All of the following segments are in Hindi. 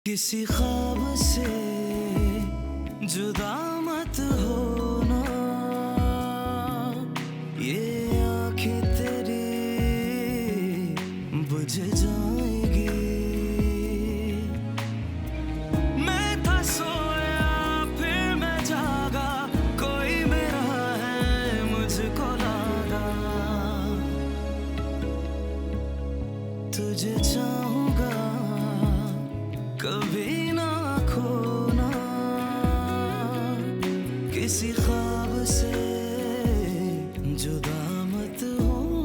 किसी ख्वाब से जुदा मत होना, ये आँखें तेरी बुझ जाएगी। मैं था सोया फिर मैं जागा, कोई मेरा है मुझको लगा। तुझे चाहूँगा कभी ना खोना, किसी ख्वाब से जुदा मत होना।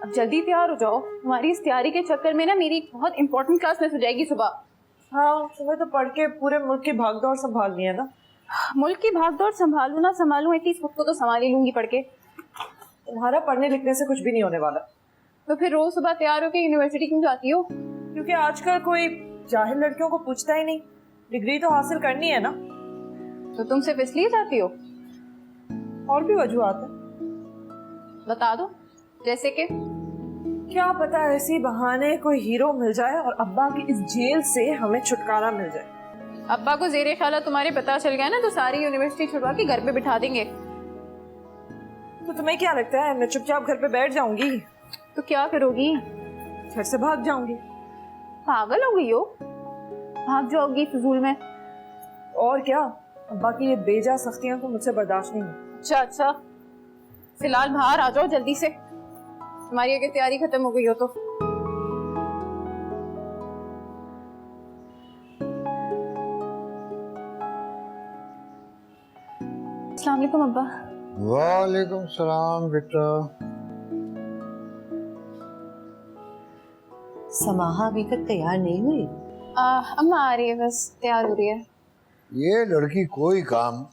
अब जल्दी तैयार हो जाओ, हमारी इस तैयारी के चक्कर में ना मेरी एक बहुत इंपॉर्टेंट क्लास मिस हो जाएगी सुबह। हाँ, तुम्हें तो पढ़ के पूरे मुल्क की भागदौड़ संभालनी है ना। मुल्क की भागदौड़ संभालू ना संभालू, एटलीस्ट खुद को तो संभाल ही लूंगी पढ़ के। तुम्हारा पढ़ने लिखने से कुछ भी नहीं होने वाला। तो फिर रोज सुबह तैयार होकर यूनिवर्सिटी क्यों जाती हो? क्योंकि आजकल कोई जाहिल लड़कियों को पूछता ही नहीं, डिग्री तो हासिल करनी है ना। तो तुम सिर्फ इसलिए जाती हो? और भी वजूहत है। बता दो, जैसे कि क्या पता ऐसी बहाने कोई हीरो मिल जाए और अब्बा की इस जेल से हमें छुटकारा मिल जाए। अब्बा को ज़ेरे ख्याल तुम्हारे पता चल गया ना तो सारी यूनिवर्सिटी छुड़वा के घर पे बिठा देंगे। तो तुम्हें क्या लगता है मैं चुपचाप घर पे बैठ जाऊंगी? तो क्या करोगी? घर से भाग जाऊंगी। पागल हो गई हो? भाग जाओगी फिजूल में? और क्या, अब्बा की ये बेजा सख्तियां तो मुझसे बर्दाश्त नहीं है। अच्छा अच्छा, फिलहाल बाहर आ जाओ जल्दी से, हमारी अगर तैयारी खत्म हो गई हो तो। अस्सलाम वालेकुम अब्बा। वालेकुम सलाम बेटा। समाहा अभी तक तैयार नहीं हुई? अम्मा आ रही है, बस तैयार हो रही है। ये लड़की कोई काम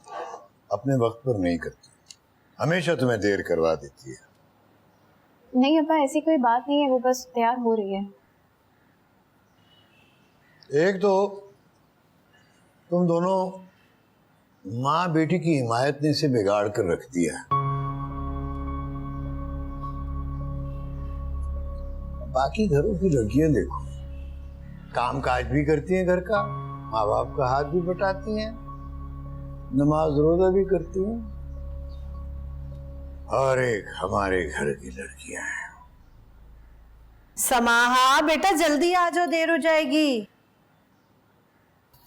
अपने वक्त पर नहीं करती, हमेशा तुम्हें देर करवा देती है। नहीं अब्बा, ऐसी कोई बात नहीं है, वो बस तैयार हो रही है। एक तो तुम दोनों माँ बेटी की हिमायत ने इसे बिगाड़ कर रख दिया। बाकी घरों की लड़कियां देखो, काम काज भी करती हैं घर का, माँ बाप का हाथ भी बटाती हैं, नमाज रोजा भी करती हैं, और एक हमारे घर की लड़कियां हैं। समाहा बेटा जल्दी आ जाओ, देर हो जाएगी।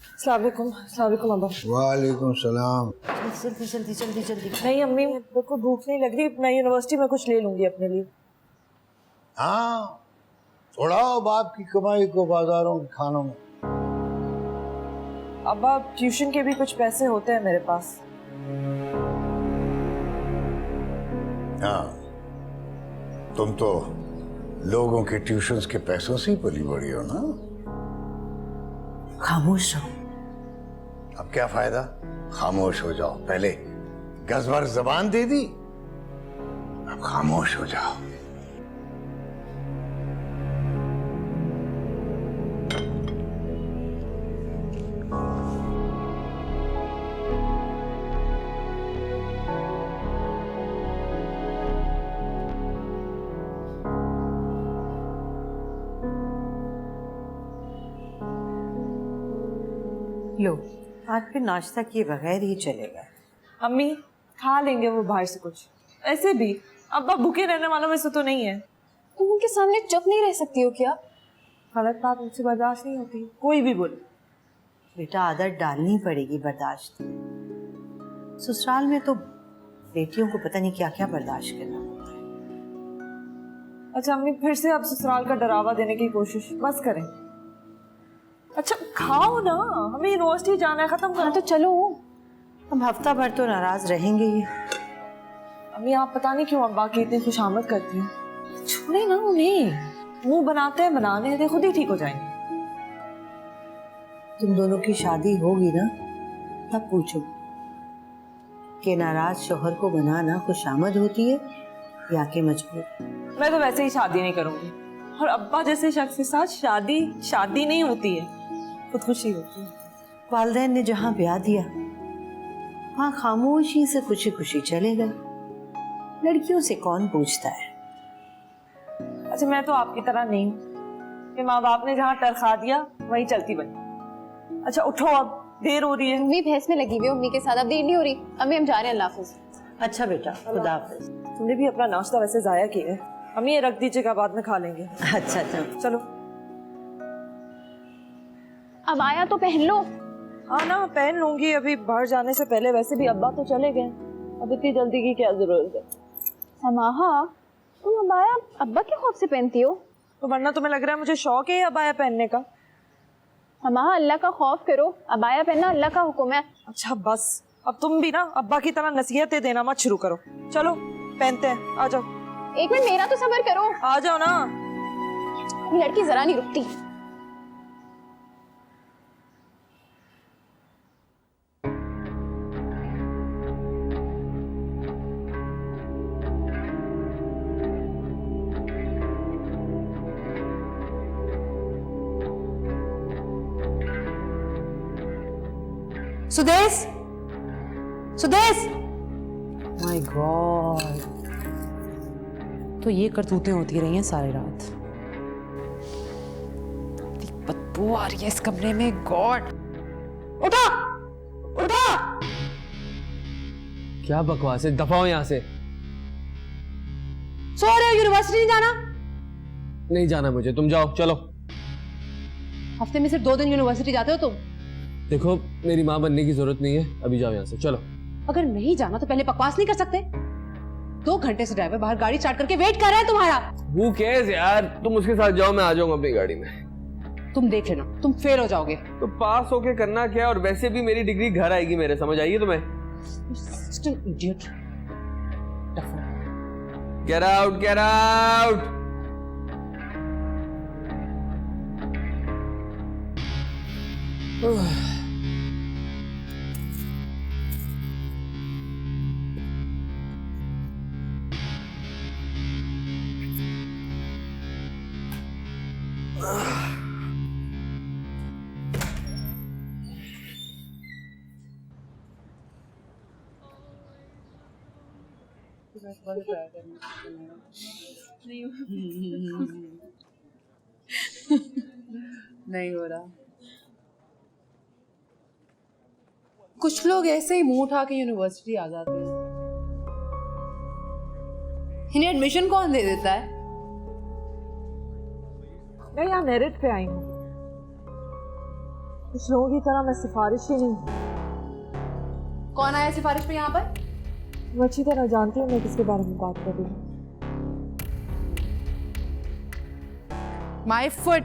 अस्सलाम वालेकुम अब्बा। वालेकुम सलाम। जल्दी जल्दी जल्दी जल्दी। नहीं अम्मी, मेरे को भूख नहीं लग रही, मैं यूनिवर्सिटी में कुछ ले लूंगी अपने लिए। हाँ, उड़ाओ बाप की कमाई को बाजारों के खानों में। अब्बा ट्यूशन के भी कुछ पैसे होते हैं मेरे पास। हाँ, तुम तो लोगों के ट्यूशन्स के पैसों से ही पली बड़ी हो ना। खामोश रहो। अब क्या फायदा, खामोश हो जाओ। पहले गज भर जबान दे दी, अब खामोश हो जाओ। लो, आज फिर नाश्ता किए बगैर ही चलेगा। अम्मी खा लेंगे वो बाहर से कुछ, ऐसे भी अब्बा भूखे रहने वालों में से तो नहीं है। तुम उनके सामने चुप नहीं रह सकती हो क्या? गलत बात मुझसे बर्दाश्त नहीं होती, कोई भी बोले। बेटा आदत डालनी पड़ेगी बर्दाश्त। ससुराल में तो बेटियों को पता नहीं क्या क्या बर्दाश्त करना होता है। अच्छा अम्मी, फिर से आप ससुराल का डरावा देने की कोशिश बस करें। अच्छा खाओ ना, हमें यूनिवर्सिटी जाना है, खत्म करो। हाँ तो चलो, हम हफ्ता भर तो नाराज रहेंगे ही। अम्मी आप पता नहीं क्यों अब्बा की इतनी खुशामद करती हैं। छोड़े ना उन्हें, मुंह बनाते हैं बनाने दे, खुद ही ठीक हो जाएंगे। तुम दोनों की शादी होगी ना, तब पूछो कि नाराज शौहर को बनाना खुशामद होती है या कि मजबूर। मैं तो वैसे ही शादी नहीं करूंगी, और अब्बा जैसे शख्स के साथ शादी नहीं होती है, खुदकुशी होती है। वालिदैन ने जहाँ ब्याह दिया वहाँ खामोशी से खुशी खुशी चले गए। लड़कियों से कौन पूछता है। अच्छा मैं तो आपकी तरह नहीं हूँ कि माँ बाप ने जहाँ तरखा दिया वहीं चलती बनी। अच्छा उठो, अब देर हो रही है। अम्मी बहस में लगी हुई है, अम्मी के साथ अब देर नहीं हो रही। अम्मी हम जा रहे हैं, अल्लाह हाफिज। अच्छा बेटा, खुदा हाफिज। तुमने भी अपना नाश्ता वैसे जाया किया है। अम्मी ये रख दीजिएगा, बाद में खा लेंगे। अच्छा अच्छा चलो। अब आया तो पहन लो। हाँ ना, पहन लूंगी अभी बाहर जाने से पहले। वैसे भी अब्बा तो चले गए, अब इतनी जल्दी की क्या जरूरत है। समाहा, तुम अबाया अब्बा के खौफ से पहनती हो? तो वरना तुम्हें लग रहा है मुझे शौक है अबाया पहनने का? समाहा, अल्लाह का खौफ करो, अबाया पहनना अल्लाह का हुक्म है। अच्छा बस, अब तुम भी ना अब्बा की तरह नसीहतें देना मत शुरू करो। चलो पहनते हैं, आ जाओ। एक मिनट मेरा तो सब्र करो। आ जाओ ना। लड़की जरा नहीं रुकती। सुदेश, सुदेश! माय गॉड, तो ये करतूतें होती रही हैं सारी रात। इतनी बदबू आ रही है इस कमरे में, गॉड। उठा उठा! क्या बकवास है, दफा हो यहाँ से। सो रहे हो, यूनिवर्सिटी नहीं जाना? नहीं जाना मुझे, तुम जाओ, चलो। हफ्ते में सिर्फ 2 दिन यूनिवर्सिटी जाते हो तुम? देखो मेरी माँ बनने की जरूरत नहीं है, अभी जाओ यहाँ से, चलो। अगर नहीं जाना तो पहले बकवास नहीं कर सकते? 2 घंटे से ड्राइवर बाहर गाड़ी स्टार्ट करके वेट कर रहा है तुम्हारा। Who cares यार, तुम उसके साथ जाओ, मैं आ जाऊंगा अपनी गाड़ी में। तुम देख लेना, तुम फेल हो जाओगे। तो पास होके करना क्या, और वैसे भी मेरी डिग्री घर आएगी मेरे, समझ आइए तुम्हें? Idiot. Get out, get out! नहीं हो रहा। कुछ लोग ऐसे ही मुंह उठा के यूनिवर्सिटी आ जाते हैं। इन्हें एडमिशन कौन दे देता है? मैं यहाँ मेरिट पे आई हूँ, कुछ लोगों की तरह मैं सिफारिश ही नहीं। कौन आया सिफारिश पे यहाँ पर? मैं अच्छी तरह जानती हूँ मैं किसके बारे में बात कर रही हूँ। My foot.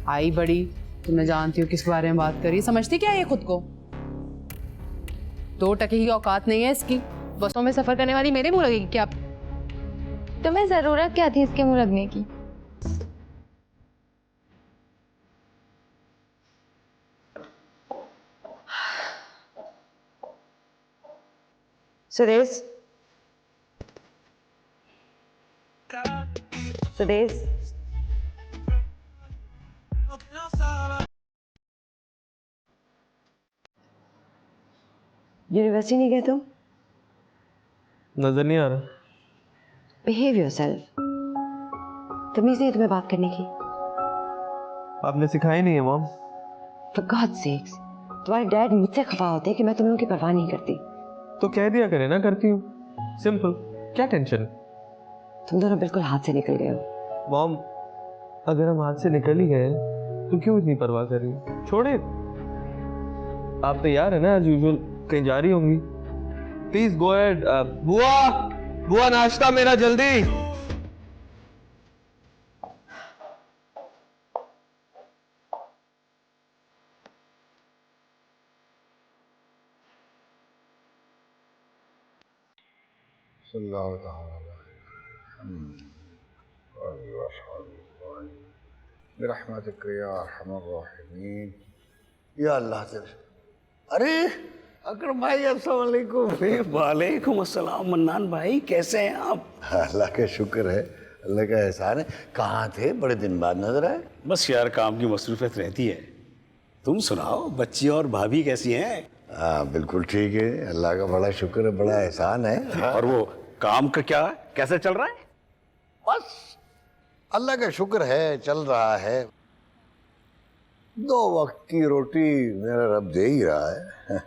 आई बड़ी, तुमने जानती हो किस बारे में बात करी। समझती क्या है ये खुद को? 2 टके की औकात नहीं है इसकी। बसों में सफर करने वाली मेरे मुंह लगेगी क्या? तुम्हें जरूरत क्या थी इसके मुंह लगने की? सुदेश, सुदेश, यूनिवर्सिटी नहीं गए तुम? नजर नहीं आ रहा। Behave yourself. तमीज नहीं है तुम्हें बात करने की? आपने सिखाई नहीं है मॉम। For God's sakes, तुम्हारे डैड मुझसे खफा होते हैं कि मैं तुम्हें उनकी परवाह नहीं करती। तो कह दिया करे ना, करती हूँ, सिंपल, क्या टेंशन? तुम दोनों बिल्कुल हाथ से निकल गए हो। मॉम, अगर हम हाथ से निकल ही गए तो क्यों इतनी परवाह कर रही हो? छोड़े, आप तैयार है ना? एज यूजुअल कहीं जा रही होंगी। Please go ahead. बुआ, बुआ नाश्ता मेरा जल्दी। सल्लल्लाहु अलैहि वसल्लम बिरहमतिक या अरहमर राहिमीन या अल्लाह तेरे। अरे अकरम भाई अस्सलाम वालेकुम। वालेकुम अस्सलाम मन्नान भाई, कैसे हैं आप? अल्लाह का शुक्र है, अल्लाह का एहसान है। कहाँ थे, बड़े दिन बाद नजर आए। बस यार काम की मसरूफियत रहती है। तुम सुनाओ, बच्ची और भाभी कैसी हैं? हाँ बिल्कुल ठीक है, अल्लाह का बड़ा शुक्र है, बड़ा एहसान है। और वो काम का क्या, कैसे चल रहा है? बस अल्लाह का शुक्र है, चल रहा है। 2 वक्त की रोटी मेरा रब दे ही रहा है।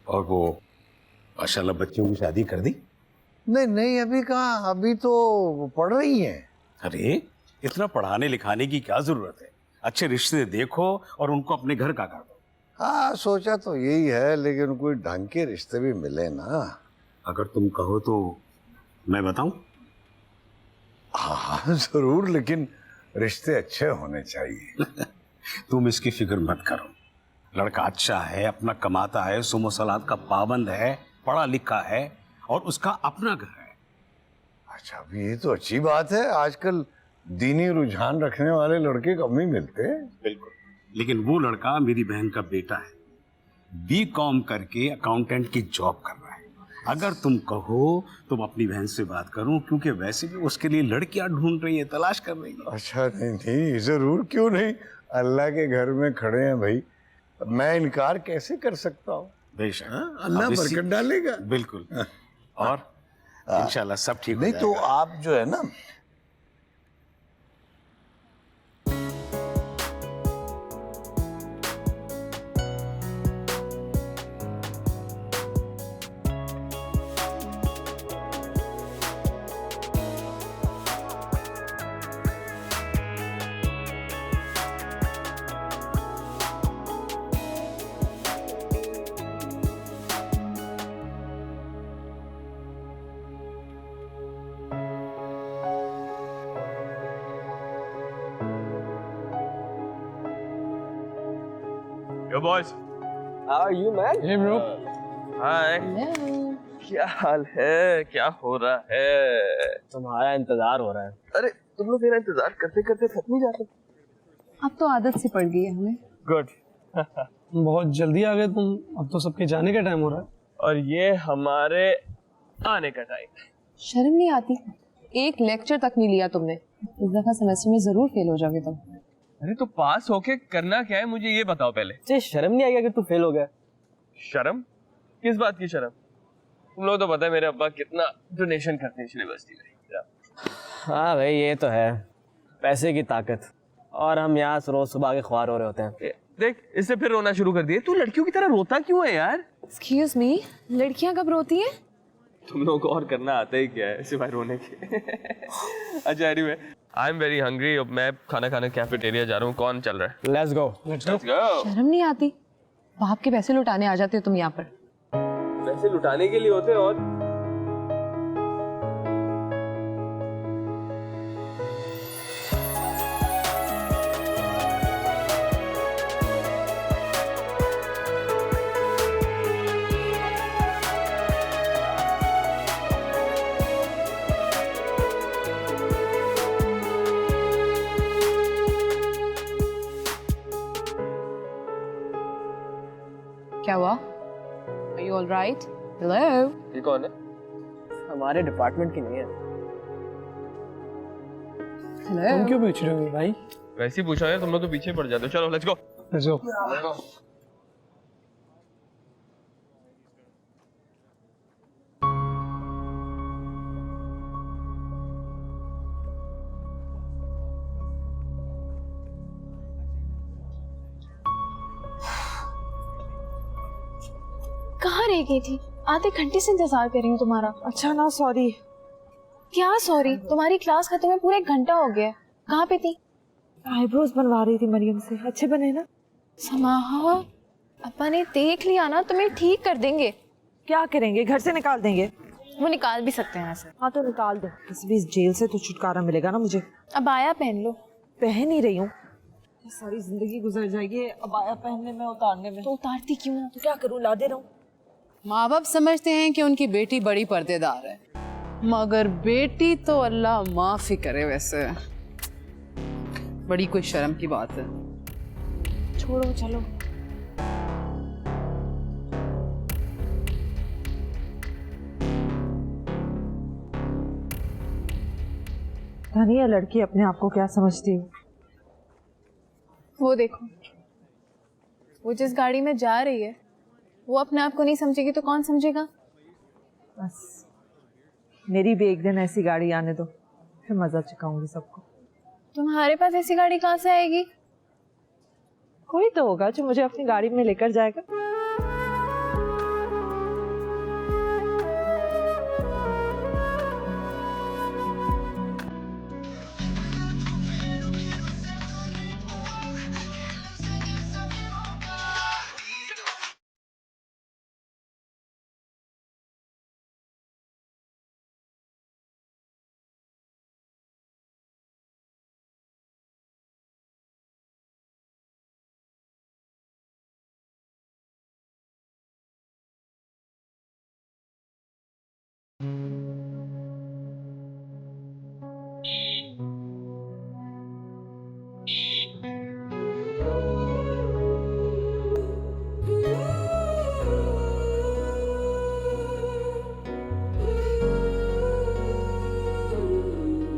और वो माशाल्लाह बच्चियों की शादी कर दी? नहीं नहीं, अभी कहाँ, अभी तो वो पढ़ रही हैं। अरे इतना पढ़ाने लिखाने की क्या जरूरत है? अच्छे रिश्ते देखो और उनको अपने घर का कर दो। हाँ सोचा तो यही है, लेकिन कोई ढंग के रिश्ते भी मिले ना। अगर तुम कहो तो मैं बताऊं? हाँ जरूर, लेकिन रिश्ते अच्छे होने चाहिए। तुम इसकी फिक्र मत करो। लड़का अच्छा है, अपना कमाता है, सुमो सलात का पाबंद है, पढ़ा लिखा है और उसका अपना घर है। अच्छा, अभी ये तो अच्छी बात है। आजकल दीनी रुझान रखने वाले लड़के कम ही मिलते हैं। बिल्कुल, लेकिन वो लड़का मेरी बहन का बेटा है, बीकॉम करके अकाउंटेंट की जॉब कर रहा है। अगर तुम कहो तो अपनी बहन से बात करूं, क्योंकि वैसे भी उसके लिए लड़कियां ढूंढ रही है, तलाश कर रही है। अच्छा, नहीं नहीं जरूर, क्यों नहीं, अल्लाह के घर में खड़े हैं भाई, मैं इनकार कैसे कर सकता हूँ। बेशक, अल्लाह अब बरकत डालेगा। बिल्कुल। और इंशाल्लाह सब ठीक हो नहीं तो जाएगा। आप जो है ना, Yo boys. How are you man? Hey bro. Hi. क्या हाल है? क्या हो रहा है? तुम्हारा इंतजार हो रहा है। अरे तुम लोग मेरा इंतजार करते करते थक नहीं जाते? अब तो आदत सी पड़ गई है हमें। गुड। बहुत जल्दी आ गए तुम, अब तो सबके जाने का टाइम हो रहा है। और ये हमारे आने का टाइम। शर्म नहीं आती? एक लेक्चर तक नहीं लिया तुमने। इस दफा सेमेस्टर में जरूर फेल हो जाओगे तुम। अरे तो पास होके करना क्या है, मुझे ये बताओ पहले। तुझे शर्म नहीं आई कि तू फेल हो गया? शर्म? किस बात की शर्म? तुम लोग तो पता है मेरे अब्बा कितना डोनेशन करते हैं यूनिवर्सिटी में। हाँ भाई ये तो है, पैसे की ताकत। और हम यहाँ रोज सुबह के ख्वार हो रहे होते हैं। देख इससे फिर रोना शुरू कर दिए। तू लड़कियों की तरह रोता क्यों है यार? एक्सक्यूज मी, लड़कियां कब रोती हैं? तुम लोगों को और करना आता ही क्या है सिवाय रोने के? अच्छा anyway, I am very hungry. अब मैं खाना खाने कैफेटेरिया जा रहा हूँ। कौन चल रहा है? Let's go. शर्म नहीं आती? बाप के पैसे लुटाने आ जाते हो तुम यहाँ पर। पैसे लुटाने के लिए होते हैं। और क्या हुआ? Are you all right? Hello? ये कौन है? हमारे डिपार्टमेंट की नहीं है। Hello? तुम क्यों पूछ रहे हो भाई? वैसे ही पूछा है, तुम लोग तो पीछे पड़ जाते हो। चलो लेट्स गो। Let's go. कहाँ रह गई थी? आधे घंटे से इंतजार कर रही हूँ तुम्हारा। अच्छा ना, सॉरी। क्या सॉरी? तुम्हारी क्लास खत्म में पूरा 1 घंटा हो गया। कहाँ पे थी? आईब्रोज बनवा रही थी मरियम से। अच्छे बने ना? समाहा, अपा ने देख लिया ना, तुम्हें ठीक कर देंगे। क्या करेंगे? घर से निकाल देंगे? वो निकाल भी सकते हैं ऐसे। हाँ तो निकाल दो, किसी भी इस जेल से तो छुटकारा मिलेगा ना मुझे। अब आया पहन लो। पहन ही रही हूँ, सारी जिंदगी गुजर जाएगी अब आया पहनने में, उतारने में। तो उतारती क्यों? तो क्या करूँ, ला दे रहा हूँ। माँ बाप समझते हैं कि उनकी बेटी बड़ी पर्देदार है, मगर बेटी तो अल्लाह माफ ही करे। वैसे बड़ी कोई शर्म की बात है। छोड़ो चलो। धनी, ये लड़की अपने आप को क्या समझती है? वो देखो, वो जिस गाड़ी में जा रही है वो अपने आप को नहीं समझेगी तो कौन समझेगा? बस मेरी भी एक दिन ऐसी गाड़ी आने दो, फिर मजा चुकाऊंगी सबको। तुम्हारे पास ऐसी गाड़ी कहाँ से आएगी? कोई तो होगा जो मुझे अपनी गाड़ी में लेकर जाएगा।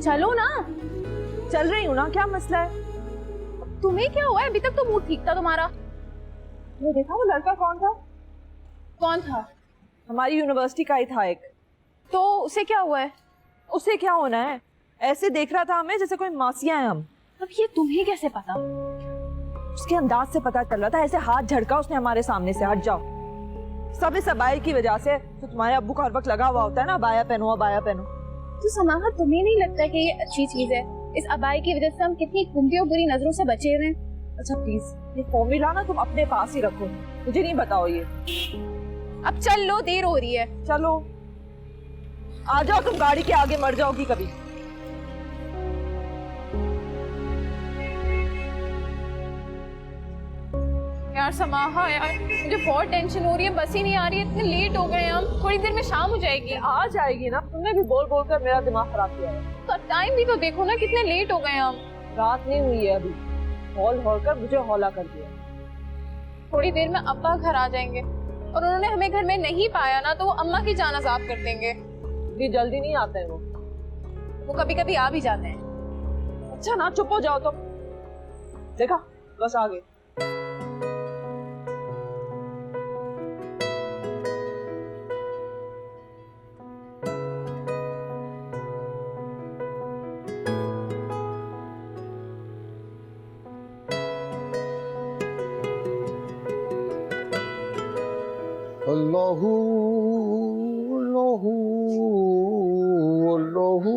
चलो ना। चल रही हूँ ना, क्या मसला है? तुम्हें क्या हुआ है? अभी तक तो मूड ठीक था तुम्हारा। वो देखा वो लड़का कौन था? कौन था? हमारी यूनिवर्सिटी का ही था एक। तो उसे क्या हुआ है? उसे क्या होना है? ऐसे देख रहा था हमें जैसे कोई मासियां हैं हम। अब ये तुम्हें कैसे पता? उसके अंदाज से पता चल रहा था, ऐसे हाथ झड़का उसने हमारे सामने से। हट जाओ। सब इस अबाया की वजह से। तो तुम्हारे अब्बू का हर वक्त लगा हुआ होता है ना, अबाया पहनो अबाया पहनो। तो समाहा, तुम्हें नहीं लगता कि ये अच्छी चीज है? इस अबाई की वजह से हम कितनी कुंती और बुरी नजरों से बचे हुए हैं। अच्छा प्लीज, ये फॉर्मूला ना तुम अपने पास ही रखो, मुझे नहीं बताओ ये। अब चल लो, देर हो रही है। चलो आ जाओ, तुम गाड़ी के आगे मर जाओगी कभी। यार समाहा, यार मुझे बहुत टेंशन हो रही है, बस ही नहीं आ रही है, इतने लेट हो गए हम। थोड़ी देर में शाम हो जाएगी। आ जाएगी ना, तुमने भी बोल बोल कर मेरा दिमाग खराब किया है। तो टाइम भी तो देखो ना, कितने लेट हो गए हम। रात नहीं हुई है अभी, हॉल हॉल कर मुझे हौला कर दिया। थोड़ी देर में अब्बा घर आ जाएंगे और उन्होंने हमें घर में नहीं पाया ना तो वो अम्मा की जान अज़ाब कर देंगे। भी जल्दी नहीं आते हैं वो कभी कभी आ भी जाते हैं। अच्छा ना, चुप हो जाओ तुम। देखा, बस आ गए। अल्लाहू अल्लाहू अल्लाहू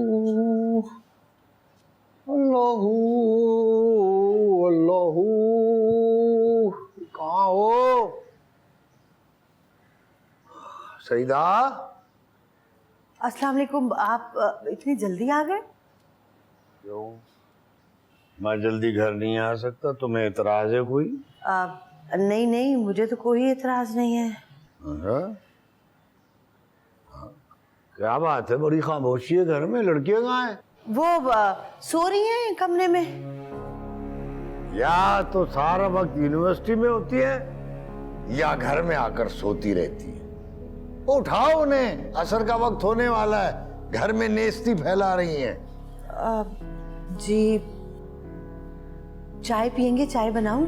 अल्लाहू अल्लाहू। कहाँ हो सईदा? अस्सलाम वालेकुम। आप इतनी जल्दी आ गए? क्यों, मैं जल्दी घर नहीं आ सकता? तुम्हें एतराज है कोई? नहीं नहीं, मुझे तो कोई एतराज नहीं है। क्या बात है, बड़ी खामोशी है घर में। लड़कियां कहाँ हैं? वो सो रही हैं कमरे में। या तो सारा वक्त यूनिवर्सिटी में होती है या घर में आकर सोती रहती है। उठाओ उन्हें, असर का वक्त होने वाला है। घर में नेस्ती फैला रही हैं। जी, चाय पियेंगे? चाय बनाऊं?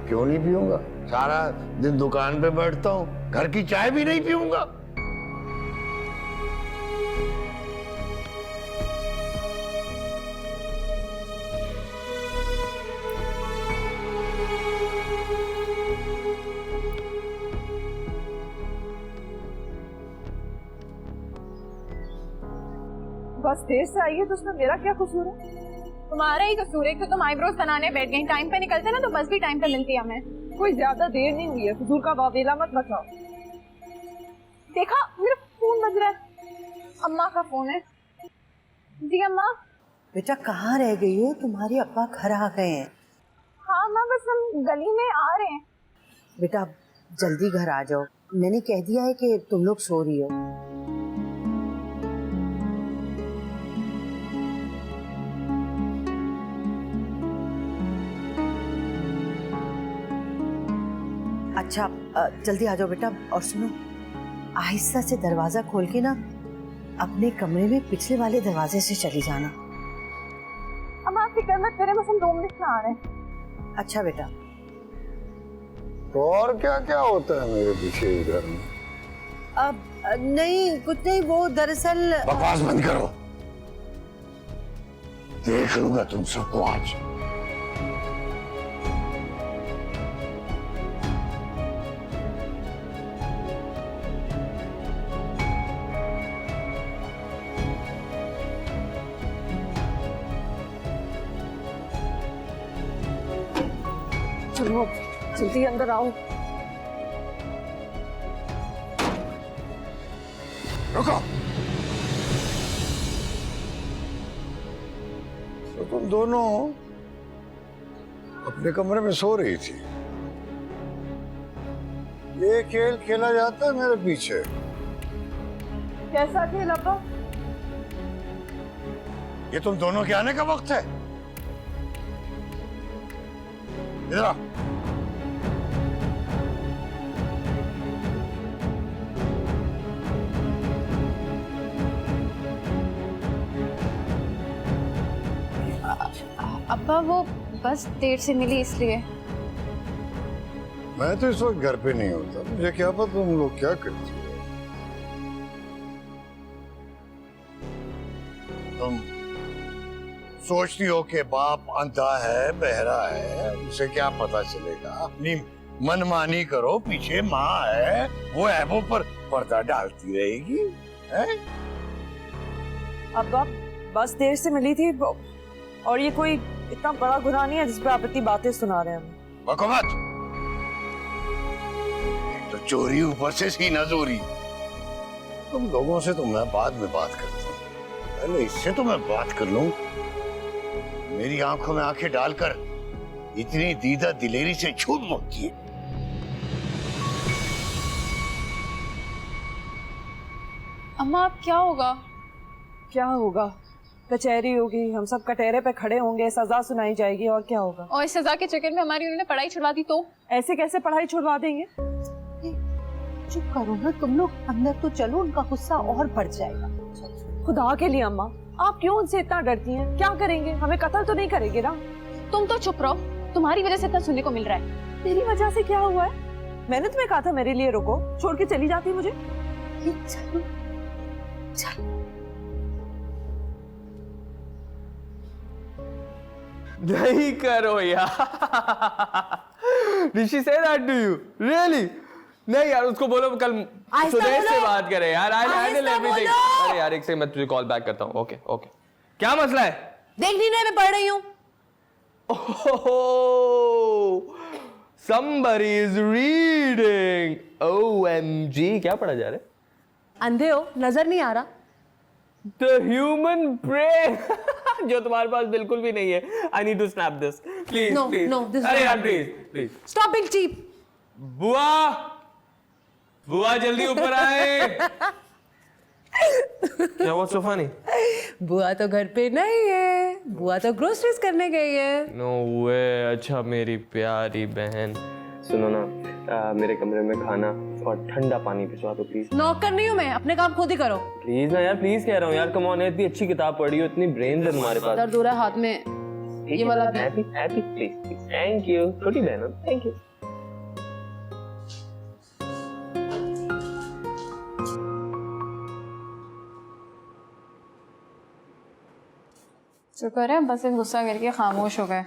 क्यों नहीं पीऊंगा? सारा दिन दुकान पे बैठता हूँ, घर की चाय भी नहीं पीऊंगा। बस देर से आई है तो उसमें मेरा क्या कसूर है? तुम्हारा ही कसूर है कि तुम आईब्रोज बनाने बैठ गई। टाइम पे निकलते ना तो बस भी टाइम पे मिलती है हमें। कोई ज्यादा देर नहीं हुई है, फजूल का वावेला मत मचाओ। देखा, मेरा फोन बज रहा है। अम्मा का फोन है। जी अम्मा। बेटा कहाँ रह गई हो? तुम्हारे अब्बा घर आ गए हैं। हाँ अम्मा, बस हम गली में आ रहे हैं। बेटा जल्दी घर आ जाओ, मैंने कह दिया है कि तुम लोग सो रही हो। अच्छा जल्दी आ जाओ बेटा, और सुनो आहिस्ता से दरवाजा खोल के ना अपने कमरे में पिछले वाले दरवाजे से चली जाना। अम्मा आप फिक्र मत करें, बस हम 2 मिनट में आ रहे हैं। अच्छा बेटा। तो और क्या क्या होता है मेरे पीछे इधर में? अब नहीं कुछ नहीं, वो दरअसल बकवास बंद करो, देख लूंगा तुम सबको आज। चलो जल्दी अंदर आओ। रुको, तो तुम दोनों अपने कमरे में सो रही थी, ये खेल खेला जाता है मेरे पीछे। कैसा खेल अब्बा? ये तुम दोनों के आने का वक्त है। इधर आओ। अब्बा वो बस देर से मिली इसलिए। मैं तो इस वक्त घर पे नहीं होता, मुझे क्या पता तुम लोग क्या करती हो। तुम सोचती हो कि बाप अंधा है, बहरा है, उसे क्या पता चलेगा। अपनी मनमानी करो, पीछे माँ है, वो ऐबों पर पर्दा डालती रहेगी। है? अब्बा बस देर से मिली थी, और ये कोई इतना बड़ा गुनाह नहीं है जिस पे आप इतनी बातें सुना रहे हैं। बको मत, तो चोरी ऊपर से सीना चोरी। तुम लोगों से तो मैं बाद में बात करता हूँ, पहले इससे तो मैं बात कर लूं। मेरी आंखों में आंखें डालकर इतनी दीदा दिलेरी से झूठ बोलती है। अम्मा अब क्या होगा? क्या होगा? कचहरी होगी, हम सब कटहरे पे खड़े होंगे, सजा सुनाई जाएगी, और क्या होगा? और इस सजा के चक्कर में हमारी उन्होंने पढ़ाई छुड़वा दी तो? ऐसे कैसे पढ़ाई छुड़वा देंगे? चुप करो ना तुम लोग, अंदर तो चलो, उनका गुस्सा और बढ़ जाएगा। खुदा के लिए अम्मा, आप क्यों उनसे इतना डरती हैं? क्या करेंगे? हमें कत्ल तो नहीं करेंगे ना? तुम तो चुप रहो, तुम्हारी वजह से इतना सुनने को मिल रहा है। मेरी वजह से क्या हुआ है? मैंने तुम्हें कहा था मेरे लिए रुको, छोड़ के चली जाती मुझे। चलो चलो। नहीं करो यार। Did she say that to you? Really? नहीं यार, उसको बोलो कल सुदेश से बात करे यार। I'll handle everything. अरे यार एक से मैं तुझे कॉल बैक करता हूँ। Okay okay. क्या मसला है? देख नहीं रहे मैं पढ़ रही हूँ। Oh, somebody is reading. OMG, क्या पढ़ा जा रहा है? अंधे हो, नजर नहीं आ रहा? The human brain. जो तुम्हारे पास बिल्कुल भी नहीं है। I need to snap this. Please, No, please. no, this is अरे not यार happening. please, please. Stop being cheap. बुआ, बुआ जल्दी ऊपर आए। क्या What's so funny? बुआ तो घर पे नहीं है, बुआ तो ग्रोसरीज करने गई है। No way. अच्छा मेरी प्यारी बहन, सुनो ना, मेरे कमरे में खाना और ठंडा पानी भिजवा दो प्लीज। नौकर नहीं हूँ मैं, अपने काम खुद ही करो। प्लीज ना यार, प्लीज कह रहा हूँ यार, कम ऑन, इतनी अच्छी किताब पढ़ी हो, इतनी ब्रेन है तुम्हारे पास। दर्द हो रहा है हाथ में, ये वाला happy happy please. Thank you छोटी बहन, थैंक यू। शुक्र है बस एक गुस्सा करके खामोश हो गए,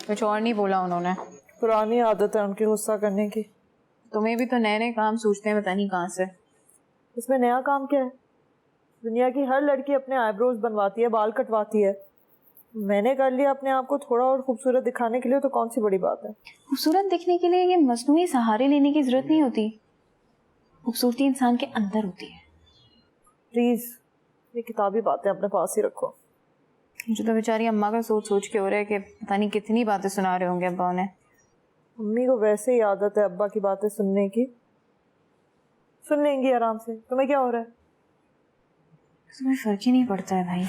कुछ और नहीं बोला उन्होंने। पुरानी आदत है उनकी गुस्सा करने की। तुम्हें भी तो नए नए काम सोचते हैं, पता नहीं कहाँ से। इसमें नया काम क्या है? दुनिया की हर लड़की अपने आईब्रोज बनवाती है, बाल कटवाती है। मैंने कर लिया अपने आप को थोड़ा और खूबसूरत दिखाने के लिए, तो कौन सी बड़ी बात है? खूबसूरत दिखने के लिए ये मस्नूई सहारे लेने की जरूरत नहीं होती, खूबसूरती इंसान के अंदर होती है। प्लीज ये किताबी बातें अपने पास ही रखो। मुझे तो बेचारी अम्मा का सोच सोच के हो रहा है कि पता नहीं कितनी बातें सुना रहे होंगे अब्बा उन्हें। मम्मी को वैसे ही आदत है अब्बा की बातें सुनने की, सुन लेंगी आराम से। तुम्हें क्या हो रहा है? तुम्हें फर्क ही नहीं पड़ता है भाई।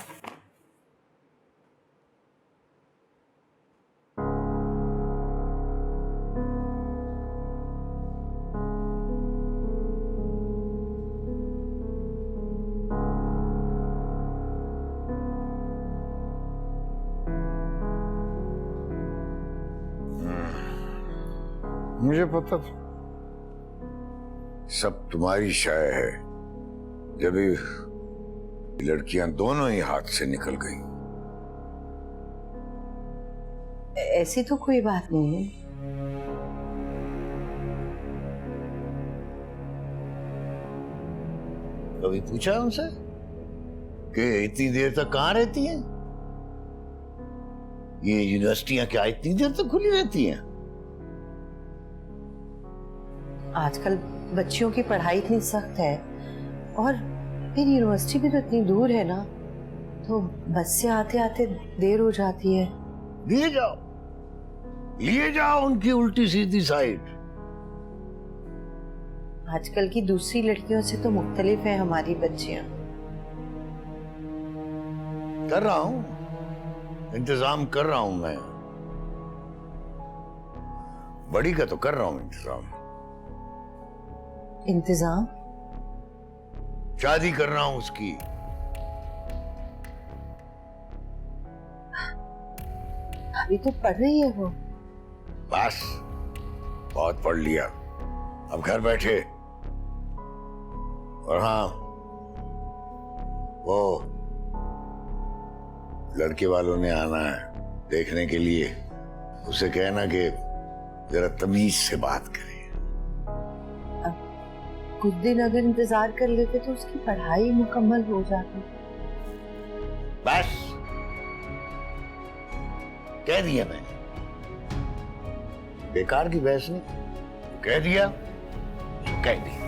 मुझे पता था सब तुम्हारी शाय है। जब ये लड़कियां दोनों ही हाथ से निकल गई। ऐसी तो कोई बात नहीं है। कभी पूछा उनसे कि इतनी देर तक कहाँ रहती हैं? ये यूनिवर्सिटियां क्या इतनी देर तक खुली रहती हैं? आजकल बच्चियों की पढ़ाई इतनी सख्त है और फिर यूनिवर्सिटी भी तो इतनी दूर है ना, तो बस से आते आते देर हो जाती है। लिए जाओ उनकी उल्टी सीधी साइड। आजकल की दूसरी लड़कियों से तो मुख्तलिफ है हमारी बच्चियां। कर रहा हूं, इंतजाम कर रहा हूं मैं। बड़ी का तो कर रहा हूं इंतजाम। इंतजाम? शादी कर रहा हूं उसकी। अभी तो पढ़ रही है वो। बस बहुत पढ़ लिया, अब घर बैठे। और हाँ, वो लड़के वालों ने आना है देखने के लिए। उसे कहना कि जरा तमीज से बात करे। कुछ दिन अगर इंतजार कर लेते तो उसकी पढ़ाई मुकम्मल हो जाती। बस कह दिया मैंने, बेकार की बहस नहीं। कह दिया, कह दिया।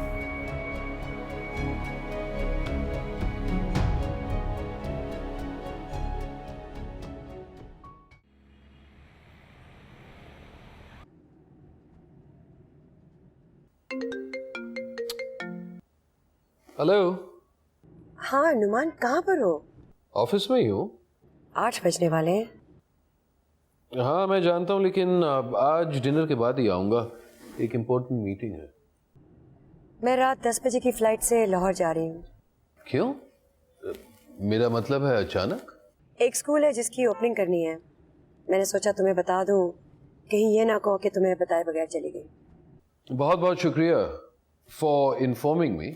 हेलो। हाँ नुमान, कहाँ पर हो? ऑफिस में ही हूँ। 8 बजने वाले हैं। हाँ मैं जानता हूँ, लेकिन आज डिनर के बाद ही आऊँगा। एक इम्पोर्टेंट मीटिंग है। मैं रात 10 बजे की फ्लाइट से लाहौर जा रही हूँ। क्यों? मेरा मतलब है अचानक। एक स्कूल है जिसकी ओपनिंग करनी है। मैंने सोचा तुम्हें बता दूँ, कहीं ये ना कहो कि तुम्हें बताए बगैर चली गई। बहुत बहुत शुक्रिया फॉर इन्फॉर्मिंग मी।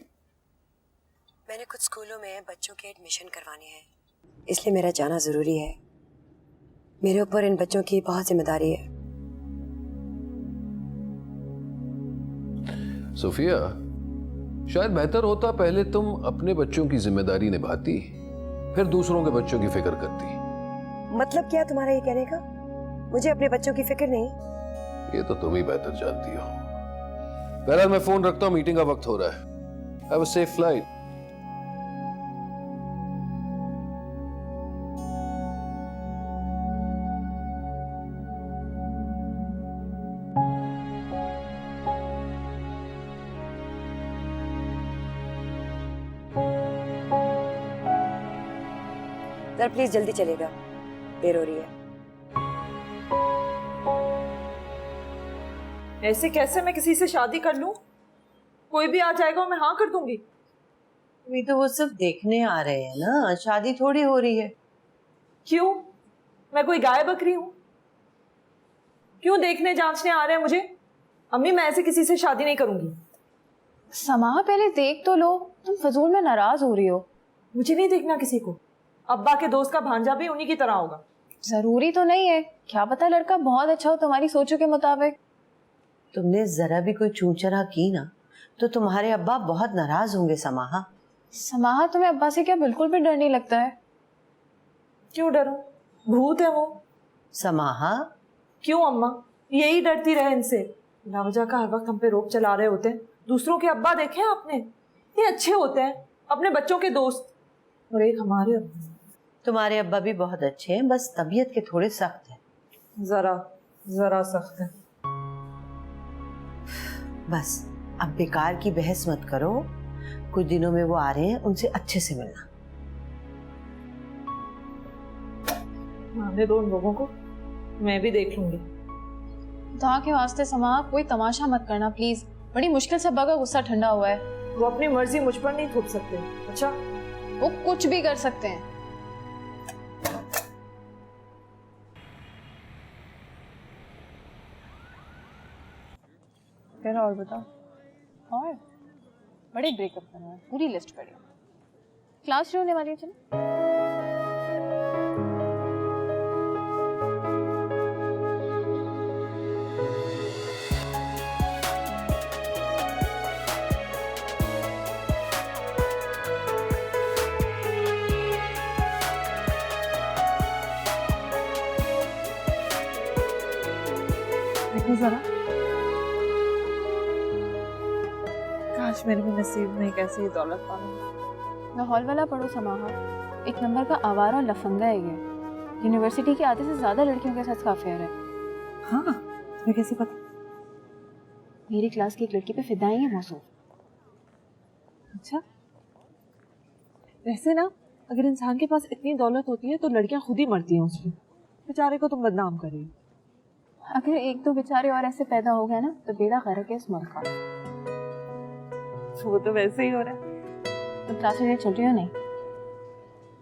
मैंने कुछ स्कूलों में बच्चों के एडमिशन करवाने हैं, इसलिए मेरा जाना जरूरी है। मेरे ऊपर इन बच्चों की बहुत जिम्मेदारी है। सोफिया, शायद बेहतर होता पहले तुम अपने बच्चों की जिम्मेदारी निभाती, फिर दूसरों के बच्चों की फिक्र करती। मतलब क्या तुम्हारा ये कहने का? मुझे अपने बच्चों की फिक्र नहीं? ये तो तुम ही बेहतर जानती हो। बहरहाल मैं फोन रखता हूँ, मीटिंग का वक्त हो रहा है। Have a safe flight. Sir please जल्दी चलेगा, देर हो रही है। ऐसे कैसे मैं किसी से शादी कर लूं? कोई भी आ जाएगा और मैं हाँ कर दूंगी। अभी तो वो सिर्फ देखने आ रहे हैं ना, शादी थोड़ी हो रही है। क्यों? मैं कोई गाय बकरी हूं? क्यों देखने जांचने आ रहे हैं मुझे? अम्मी मैं ऐसे किसी से शादी नहीं करूंगी। समा पहले देख तो लो, तुम फजूल में नाराज हो रही हो। मुझे नहीं देखना किसी को। अब्बा के दोस्त का भांजा भी उन्हीं की तरह होगा। जरूरी तो नहीं है, क्या पता लड़का बहुत अच्छा हो तुम्हारी सोचों के मुताबिक। तुमने जरा भी कोई चूचरा की ना तो तुम्हारे अब्बा बहुत नाराज होंगे। समाहा, समाहा तुम्हें अब्बा से क्या बिल्कुल भी डर नहीं लगता है? क्यों डरूं? भूत है वो। समाहा, क्यों अम्मा? यही डरती रहे इनसे। लावजा का हर वक्त हम पे रोक चला रहे होते हैं। दूसरों के अब्बा देखे आपने, ये अच्छे होते हैं, अपने बच्चों के दोस्त। और एक हमारे अब्बा। तुम्हारे अब्बा भी बहुत अच्छे हैं, बस तबीयत के थोड़े सख्त हैं। जरा सख्त है। बस अब बेकार की बहस मत करो। कुछ दिनों में वो आ रहे हैं, उनसे अच्छे से मिलना। आने दो उन लोगों को, मैं भी देख लूंगी। खुदा के वास्ते समा कोई तमाशा मत करना प्लीज। बड़ी मुश्किल से अब्बा का गुस्सा ठंडा हुआ है। वो अपनी मर्जी मुझ पर नहीं थोप सकते। अच्छा, वो कुछ भी कर सकते हैं। फिर और बताओ। और बड़े ब्रेकअप करना है, पूरी लिस्ट पड़ी। क्लास शुरू होने वाली है, चलो। देखो जरा, काश मेरे भी नसीब में कैसे ही दौलत पाऊं। लाहौल वाला पढ़ो समाहा, एक नंबर का आवारा और लफंगा है ये। यूनिवर्सिटी के आधे से ज्यादा लड़कियों के साथ अफेयर है। हाँ, तुम्हें कैसे पता? मेरी क्लास की एक लड़की पे फिदा ही है मौसूफ। अच्छा, वैसे ना अगर इंसान के पास इतनी दौलत होती है तो लड़कियां खुद ही मरती हैं उसकी। बेचारे को तुम बदनाम कर रही हो। अगर एक दो बेचारे और ऐसे पैदा हो गए ना तो बेड़ा गर्क है इस मुल्क का। वो तो वैसे ही हो रहा है। तुम क्लास में चल रही हो? नहीं।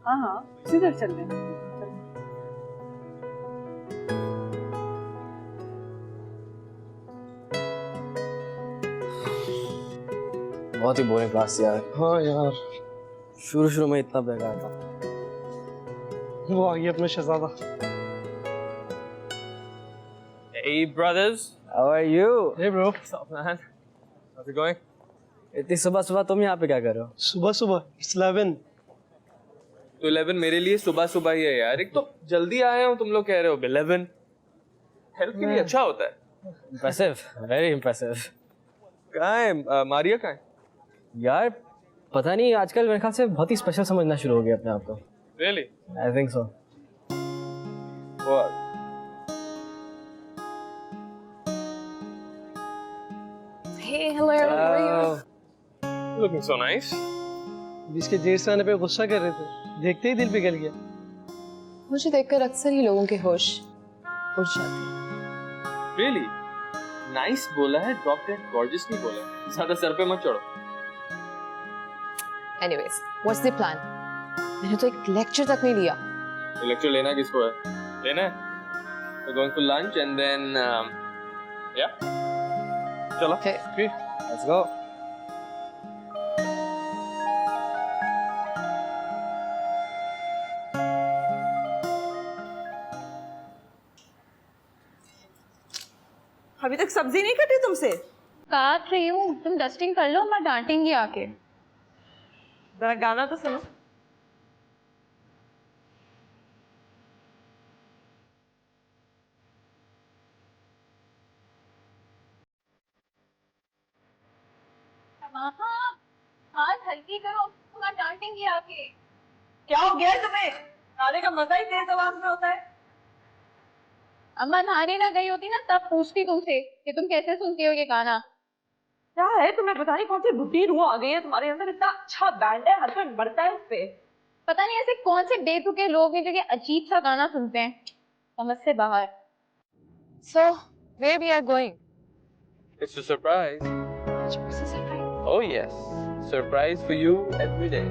हाँ हाँ, उसी तरह चल रहे हैं। बहुत ही बोरिंग क्लास यार। हाँ यार, शुरू में इतना बेकार था। वो आ गया अपना शहजादा। Hey brothers, How are you? hey bro, what's up man? How's it going? इतनी सुबह सुबह तुम यहाँ पे क्या कर रहे हो? सुबह सुबह it's 11। तो 11 मेरे लिए सुबह सुबह ही है यार। एक तो जल्दी आए हो, तुम लोग कह रहे हो 11। हेल्थ के लिए अच्छा होता है। Impressive, very impressive। कहाँ है मारिया? कहाँ है यार पता नहीं, आजकल मेरे ख्याल से बहुत ही स्पेशल समझना शुरू हो गया अपने आप को। really? I think so। What? Hey, hello, how are you? Looking so nice। जिसके देर से आने पे गुस्सा कर रहे थे, देखते ही दिल पिघल गया। मुझे देखकर अक्सर ही लोगों के होश उड़ जाते हैं। Really? Nice बोला है, drop dead gorgeous नहीं बोला है। ज़्यादा सर पे मत चढ़ो। Anyways, what's the plan? मैंने तो एक लेक्चर तक नहीं लिया। लेक्चर लेना किसको है? लेना है? We're going for lunch and then yeah। चलो। Okay. Let's go। अभी तक सब्जी नहीं कटी तुमसे? काट रही हूँ, तुम डस्टिंग कर लो, मैं डांटेंगी आके। जरा गाना तो सुनो। हाथ हल्की करो, मैं डांटेंगी आके। क्या हो गया है तुम्हें? गाने का मजा ही तेज आवाज में होता है। अम्मा नहाने ना गई होती ना तब पूछती तुमसे कि तुम कैसे सुनती हो ये गाना। क्या है तुम्हें? पता नहीं कौन सी बुद्धि रूह आ गई है तुम्हारे अंदर। इतना अच्छा बैंड है, हर कोई मरता है उससे। पता नहीं ऐसे कौन से बेतुके लोग हैं जो कि अजीब सा गाना सुनते हैं, समझ से बाहर। So, where we are going? It's a surprise। Oh yes, surprise for you every day।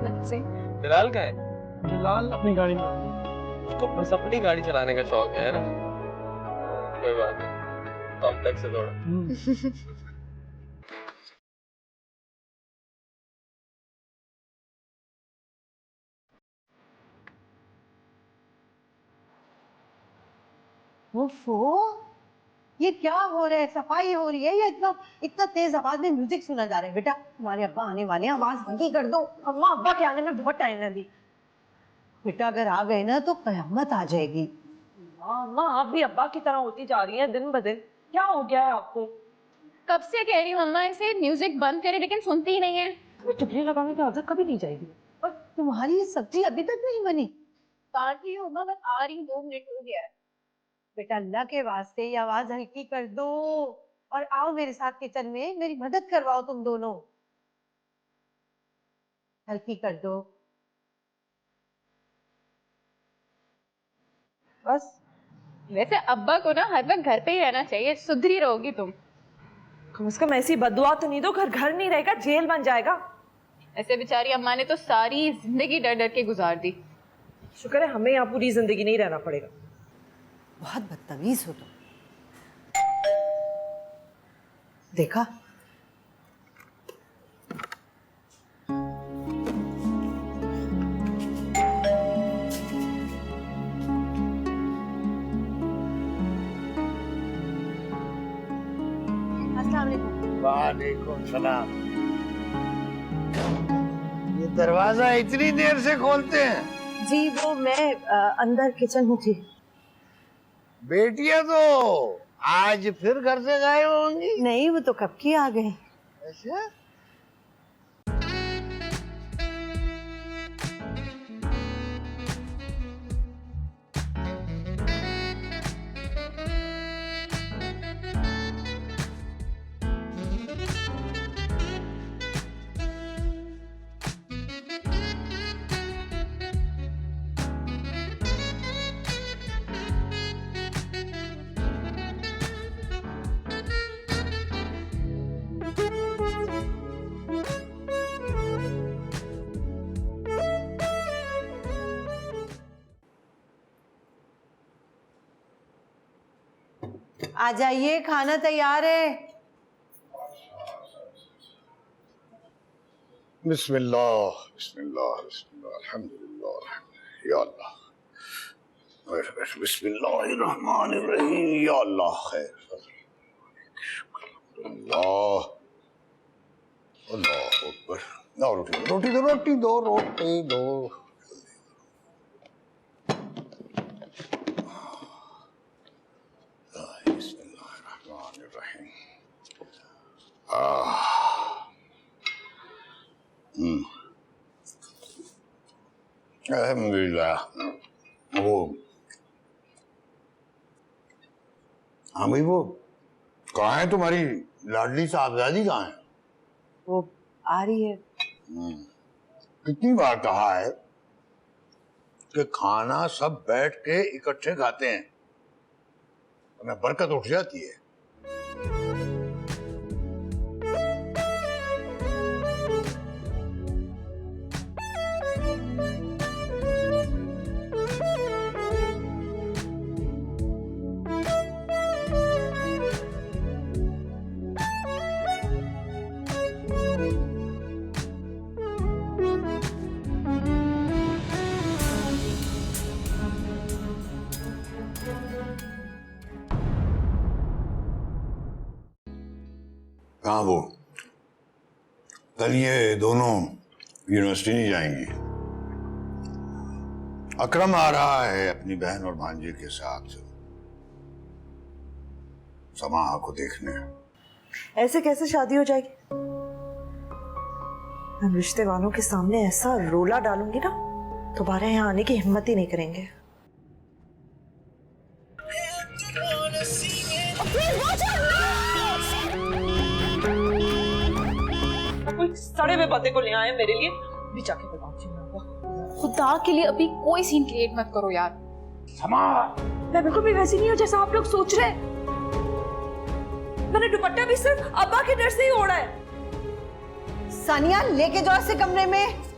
Let's see। Bilal कहाँ है? बिलाल अपनी गाड़ी में। उसको बस अपनी गाड़ी चलाने का शौक है ना? कोई बात नहीं, कॉम्प्लेक्स है थोड़ा। ओफो, ये क्या हो रहा है? सफाई हो रही है या इतना इतना तेज आवाज में म्यूजिक सुना जा रहा है? बेटा तुम्हारे अब्बा आने वाले हैं, आवाज बंद कर दो। अम्मा अब्बा के आने में बहुत टाइम लगी। बेटा अगर आ गए ना तो कयामत आ जाएगी। अम्मा आप भी अब्बा की तरह होती जा रही हैं दिन ब दिन। क्या हो गया है आपको? कब से कह रही हूँ अम्मा इसे म्यूजिक बंद करे, लेकिन सुनती ही नहीं है। टिकली लगाने की आदत कभी नहीं जाएगी। और तुम्हारी ये सब्जी अभी तक नहीं बनी? काट रही हूँ अम्मा, बस आ रही हूँ, 2 मिनट हो गया है। बेटा अल्लाह के वास्ते ये आवाज हल्की कर दो और आओ मेरे साथ किचन में, मेरी मदद करवाओ तुम दोनों। हल्की कर दो बस। वैसे अब्बा को ना हर वक्त घर पे ही रहना चाहिए, सुधरी रहोगी तुम। कम से कम ऐसी बददुआ तो नहीं दो, घर नहीं रहेगा, जेल बन जाएगा। ऐसे बेचारी अम्मा ने तो सारी जिंदगी डर डर के गुजार दी। शुक्र है हमें यहाँ पूरी जिंदगी नहीं रहना पड़ेगा। बहुत बदतमीज हो तुम। देखा? वालेकुम सलाम। ये दरवाजा इतनी देर से खोलते हैं? जी वो मैं अंदर किचन में थी। बेटियां तो आज फिर घर से गायब होंगी? नहीं, वो तो कब की आ गए। ऐसा? आ जाइए, खाना तैयार है। बिस्मिल्लाह बिस्मिल्लाह बिस्मिल्लाह अल्हम्दुलिल्लाह या अल्लाह। बिस्मिल्लाहिर्रहमानिर्रहीम या अल्लाह खैर। अल्लाह अल्लाह अकबर। ना रोटी दो। अल्हम्दुलिल्लाह। वो हाँ भाई, वो कहाँ है तुम्हारी लाडली साहबजादी? कहाँ है? वो आ रही है। कितनी बार कहा है कि खाना सब बैठ के इकट्ठे खाते हैं, हमें बरकत उठ जाती है। कहाँ वो? कल ये दोनों यूनिवर्सिटी नहीं जाएंगी। अकरम आ रहा है अपनी बहन और भांजे के साथ समाह को देखने। ऐसे कैसे शादी हो जाएगी? हम रिश्ते वालों के सामने ऐसा रोला डालूंगी ना, दोबारा यहाँ आने की हिम्मत ही नहीं करेंगे। कोई सड़े हुए बंदे को ले आए मेरे लिए, भी जाके बताऊंगी मैं। खुदा के लिए अभी कोई सीन क्रिएट मत करो यार। मैं बिल्कुल भी वैसी नहीं हूँ जैसा आप लोग सोच रहे हैं। मैंने दुपट्टा भी सिर्फ अब्बा के डर से ही ओढ़ा है। सानिया लेके जाओ इसे कमरे में।